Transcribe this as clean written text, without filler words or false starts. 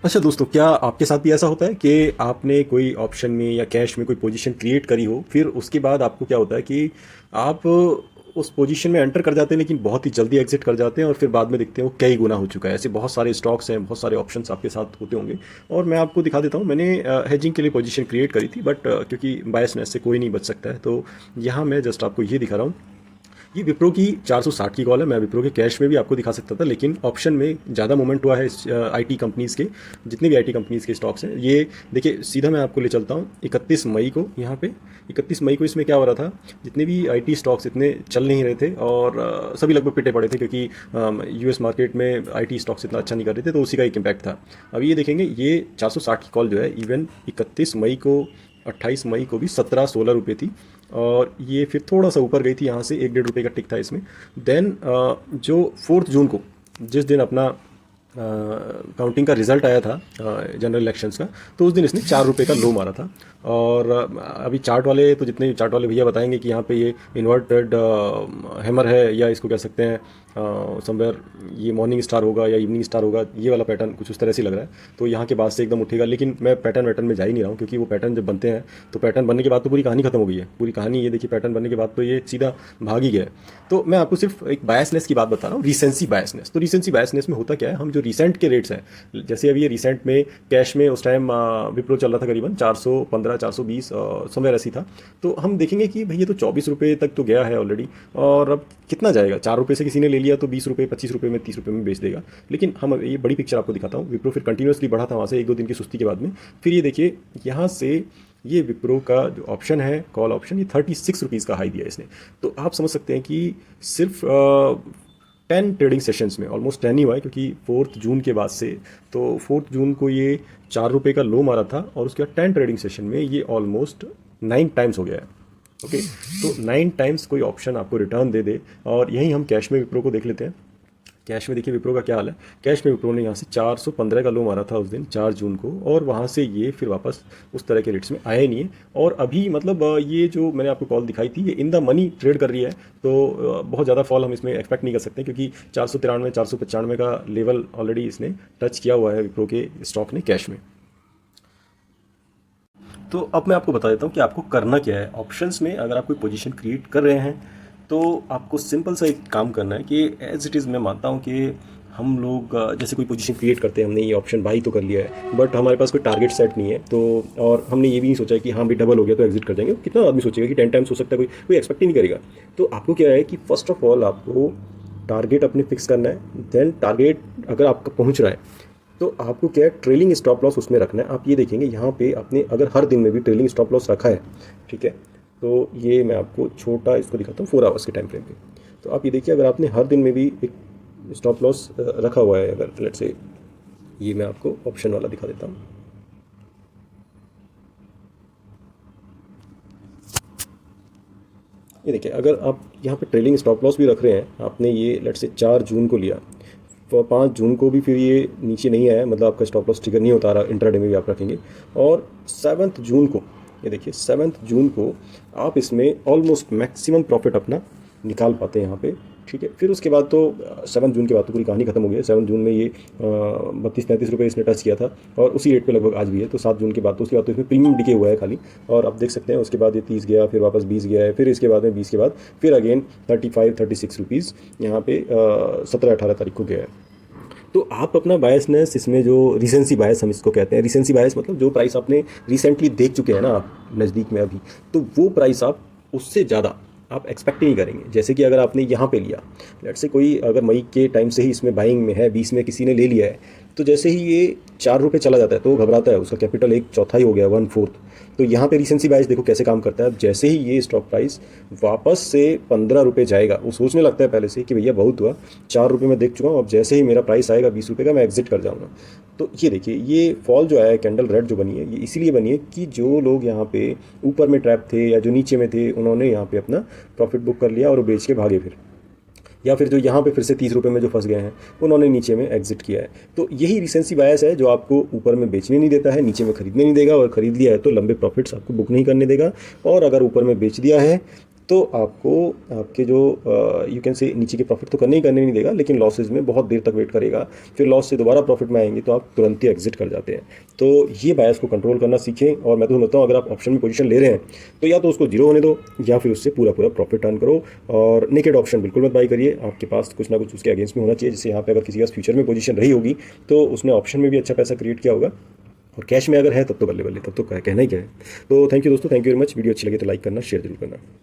अच्छा दोस्तों, क्या आपके साथ भी ऐसा होता है कि आपने कोई ऑप्शन में या कैश में कोई पोजीशन क्रिएट करी हो, फिर उसके बाद आपको क्या होता है कि आप उस पोजीशन में एंटर कर जाते हैं लेकिन बहुत ही जल्दी एग्जिट कर जाते हैं और फिर बाद में देखते हैं वो कई गुना हो चुका है। ऐसे बहुत सारे स्टॉक्स हैं, बहुत सारे ऑप्शंस आपके साथ होते होंगे। और मैं आपको दिखा देता हूँ, मैंने हेजिंग के लिए पोजीशन क्रिएट करी थी, बट क्योंकि बायसनेस से कोई नहीं बच सकता है, तो यहाँ मैं जस्ट आपको ये दिखा रहा हूँ। ये विप्रो की 460 की कॉल है। मैं विप्रो के कैश में भी आपको दिखा सकता था, लेकिन ऑप्शन में ज़्यादा मूवमेंट हुआ है इस आईटी कंपनीज़ के। जितने भी आईटी कंपनीज़ के स्टॉक्स हैं, ये देखिए सीधा मैं आपको ले चलता हूँ 31 मई को। यहाँ पे 31 मई को इसमें क्या हो रहा था, जितने भी आईटी स्टॉक्स इतने चल नहीं रहे थे और सभी लगभग पिटे पड़े थे, क्योंकि यूएस मार्केट में आईटी स्टॉक्स इतना अच्छा नहीं कर रहे थे, तो उसी का एक इम्पैक्ट था। अब ये देखेंगे, ये 460 की कॉल जो है, इवन 31 मई को, 28 मई को भी 17-16 रुपये थी। और ये फिर थोड़ा सा ऊपर गई थी यहाँ से, 1-1.5 रुपये का टिक था इसमें। देन जो 4 जून को, जिस दिन अपना काउंटिंग का रिजल्ट आया था जनरल इलेक्शंस का, तो उस दिन इसने 4 रुपये का लो मारा था। और अभी चार्ट वाले, तो जितने चार्ट वाले भैया बताएंगे कि यहाँ पे ये इन्वर्टेड हैमर है, या इसको कह सकते हैं समवेयर ये मॉर्निंग स्टार होगा या इवनिंग स्टार होगा, ये वाला पैटर्न कुछ उस तरह से लग रहा है। तो यहाँ के बाद से एकदम उठेगा, लेकिन मैं पैटर्न वैटर्न में जा ही नहीं रहा हूँ, क्योंकि वो पैटर्न जब बनते हैं तो पैटर्न बनने के बाद तो पूरी कहानी खत्म हो गई है। पूरी कहानी ये देखिए, पैटर्न बनने के बाद तो ये सीधा भाग ही गया है। तो मैं आपको सिर्फ एक बायसनेस की बात बता रहा हूँ, रिसेंसी बायसनेस। तो रिसेंसी बायसनेस में होता क्या है, हम जो रिसेंट के रेट्स हैं, जैसे अभी ये रिसेंट में कैश में उस टाइम विप्रो चल रहा था करीबन 415 420 समवेयर ऐसी था। तो हम देखेंगे कि भाई ये तो 24 रुपये तक तो गया है ऑलरेडी, और अब कितना जाएगा। 4 रुपये से किसी ने ले लिया तो 20 रुपये, 25 रुपये में, 30 रुपये में बेच देगा। लेकिन हम ये बड़ी पिक्चर आपको दिखाता हूँ। विप्रो फिर कंटिन्यूसली बढ़ा था वहाँ से 1-2 दिन की सुस्ती के बाद में। फिर ये देखिए यहाँ से, ये विप्रो का जो ऑप्शन है, कॉल ऑप्शन, ये 36 रुपीज़ का हाई दिया इसने। तो आप समझ सकते हैं कि सिर्फ 10 ट्रेडिंग सेशंस में, ऑलमोस्ट 10 ही हुआ है, क्योंकि 4 जून के बाद से, तो 4 जून को ये 4 रुपये का लो मारा था, और उसके बाद 10 ट्रेडिंग सेशन में ये ऑलमोस्ट 9 टाइम्स हो गया है। ओके, तो 9 टाइम्स कोई ऑप्शन आपको रिटर्न दे दे। और यही हम कैश में विप्रो को देख लेते हैं। कैश में देखिए विप्रो का क्या हाल है। कैश में विप्रो ने यहाँ से 415 का लो मारा था उस दिन 4 जून को, और वहाँ से ये फिर वापस उस तरह के रेट्स में आया ही नहीं है। और अभी मतलब ये जो मैंने आपको कॉल दिखाई थी, ये इन द मनी ट्रेड कर रही है, तो बहुत ज़्यादा फॉल हम इसमें एक्सपेक्ट नहीं कर सकते, क्योंकि 493 495 का लेवल ऑलरेडी इसने टच किया हुआ है विप्रो के स्टॉक ने कैश में। तो अब मैं आपको बता देता हूँ कि आपको करना क्या है ऑप्शंस में। अगर आप कोई पोजीशन क्रिएट कर रहे हैं, तो आपको सिंपल सा एक काम करना है कि एज इट इज़, मैं मानता हूँ कि हम लोग जैसे कोई पोजीशन क्रिएट करते हैं, हमने ये ऑप्शन बाई तो कर लिया है, बट हमारे पास कोई टारगेट सेट नहीं है, तो और हमने ये भी नहीं सोचा कि हाँ भाई डबल हो गया तो एग्जिट कर जाएंगे। कितना आदमी सोचेगा कि 10 टाइम्स हो सकता है, कोई कोई एक्सपेक्ट ही नहीं करेगा। तो आपको क्या है कि फर्स्ट ऑफ ऑल आपको टारगेट अपने फिक्स करना है। देन टारगेट अगर आपका पहुँच रहा है, तो आपको क्या है, ट्रेलिंग स्टॉप लॉस उसमें रखना है। आप ये देखेंगे यहाँ पे आपने अगर हर दिन में भी ट्रेलिंग स्टॉप लॉस रखा है, ठीक है, तो ये मैं आपको छोटा इसको दिखाता हूँ 4 आवर्स के टाइम फ्रेम पे। तो आप ये देखिए, अगर आपने हर दिन में भी एक स्टॉप लॉस रखा हुआ है, अगर लेट्स से, ये मैं आपको ऑप्शन वाला दिखा देता हूँ। ये देखिए, अगर आप यहाँ पे ट्रेलिंग स्टॉप लॉस भी रख रहे हैं, आपने ये लेट्स से 4 जून को लिया, तो 5 जून को भी फिर ये नीचे नहीं आया, मतलब आपका स्टॉप लॉस ट्रिगर नहीं होता रहा, इंट्राडे में भी आप रखेंगे। और 7 जून को, ये देखिए 7 जून को आप इसमें ऑलमोस्ट मैक्सिमम प्रॉफिट अपना निकाल पाते हैं यहाँ पे, ठीक है। फिर उसके बाद तो 7 जून के बाद तो पूरी कहानी खत्म हो गई है। 7 जून में ये 32-33 रुपये इसने टच किया था, और उसी रेट पे लगभग आज भी है। तो 7 जून के बाद तो, उसके बाद तो इसमें प्रीमियम डिके हुआ है खाली, और आप देख सकते हैं उसके बाद ये 30 गया, फिर वापस 20 गया है, फिर इसके बाद में 20 के बाद फिर अगेन 35-36 रुपीज़ यहाँ पे 17-18 तारीख को गया है। तो आप अपना बायसनेस इसमें, जो रिसेंसी बायस हम इसको कहते हैं, रिसेंसी बायस मतलब जो प्राइस आपने रिसेंटली देख चुके हैं ना आप नज़दीक में अभी, तो वो प्राइस आप उससे ज़्यादा आप एक्सपेक्ट ही नहीं करेंगे। जैसे कि अगर आपने यहाँ पे लिया, लेट्स से कोई अगर मई के टाइम से ही इसमें बाइंग में है, 20 में किसी ने ले लिया है, तो जैसे ही ये 4 रुपये चला जाता है तो वो घबराता है, उसका कैपिटल 1/4 हो गया, 1/4। तो यहाँ पे रिसेंसी बायस देखो कैसे काम करता है। जैसे ही ये स्टॉक प्राइस वापस से 15 रुपये जाएगा, वो सोचने लगता है पहले से कि भैया बहुत हुआ, 4 रुपये में देख चुका हूँ, अब जैसे ही मेरा प्राइस आएगा 20 रुपये का, मैं एग्जिट कर जाऊँगा। तो ये देखिए, ये फॉल जो आया है, कैंडल रेड जो बनी है, ये इसीलिए बनी है कि जो लोग यहाँ पे ऊपर में ट्रैप थे या जो नीचे में थे, उन्होंने यहाँ पे अपना प्रॉफिट बुक कर लिया और वो बेच के भागे फिर, या फिर जो यहाँ पे फिर से 30 रुपये में जो फंस गए हैं, उन्होंने नीचे में एग्जिट किया है। तो यही रिसेंसी बायस है जो आपको ऊपर में बेचने नहीं देता है, नीचे में खरीदने नहीं देगा, और खरीद लिया है तो लंबे प्रॉफिट्स आपको बुक नहीं करने देगा। और अगर ऊपर में बेच दिया है तो आपको आपके जो यू कैन से नीचे के प्रॉफिट तो करने नहीं देगा, लेकिन लॉसेज में बहुत देर तक वेट करेगा। फिर लॉस से दोबारा प्रॉफिट में आएंगे तो आप तुरंत ही एग्जिट कर जाते हैं। तो ये बायस को कंट्रोल करना सीखें। और मैं तो समझता हूँ अगर आप ऑप्शन में पोजीशन ले रहे हैं तो या तो उसको जीरो होने दो या फिर उससे पूरा पूरा प्रॉफिट अर्न करो। और नेकेड ऑप्शन बिल्कुल मत बाई करिए, आपके पास कुछ ना कुछ उसके अगेंस्ट में होना चाहिए। जैसे यहाँ पे अगर किसी का फ्यूचर में पोजीशन रही होगी तो उसने ऑप्शन में भी अच्छा पैसा क्रिएट किया होगा, और कैश में अगर है तब तो बल्ले बल्ले, तब तो कहना ही क्या है। तो थैंक यू दोस्तों, thank you very much. Video अच्छी लगे तो लाइक करना, शेयर जरूर करना।